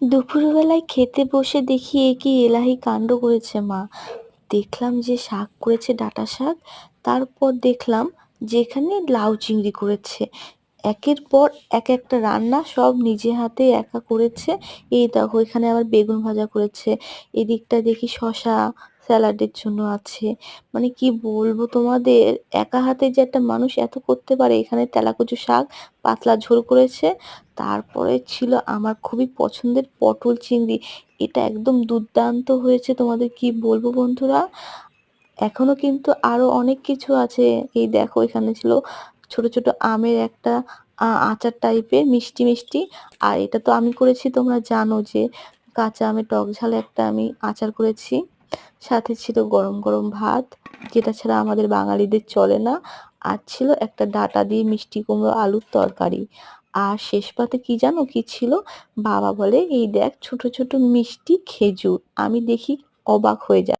দুপুরবেলায় খেতে বসে দেখি এ কি এলাহি কাণ্ড করেছে মা। দেখলাম যে শাক করেছে, ডাঁটা শাক। তারপর দেখলাম যে এখানে লাউ চিংড়ি করেছে। একের পর এক একটা রান্না সব নিজে হাতে একা করেছে। এই দেখো এখানে আবার বেগুন ভাজা করেছে। এদিকটা দেখি শসা স্যালাডের জন্য আছে। মানে কি বলবো তোমাদের, একা হাতে যে একটা মানুষ এত করতে পারে। এখানে তেলাকুচু শাক পাতলা ঝোল করেছে। তারপরে ছিল আমার খুবই পছন্দের পটল চিংড়ি। এটা একদম দুর্দান্ত হয়েছে, তোমাদের কি বলবো বন্ধুরা। এখনো কিন্তু আরো অনেক কিছু আছে। এই দেখো এখানে ছিল ছোট ছোট আমের একটা আচার টাইপের, মিষ্টি মিষ্টি। আর এটা তো আমি করেছি, তোমরা জানো যে কাঁচা আমের টক ঝাল একটা আমি আচার করেছি। সাথে ছিল গরম গরম ভাত, যেটা ছাড়া আমাদের বাঙালিদের চলে না। আর ছিল একটা ডাঁটা দিয়ে মিষ্টি কুমড়ো আলুর তরকারি। আর শেষ পাতে কি জানো কি ছিল? বাবা বলে এই দেখ ছোট ছোট মিষ্টি খেজুর। আমি দেখি অবাক হয়ে যাই।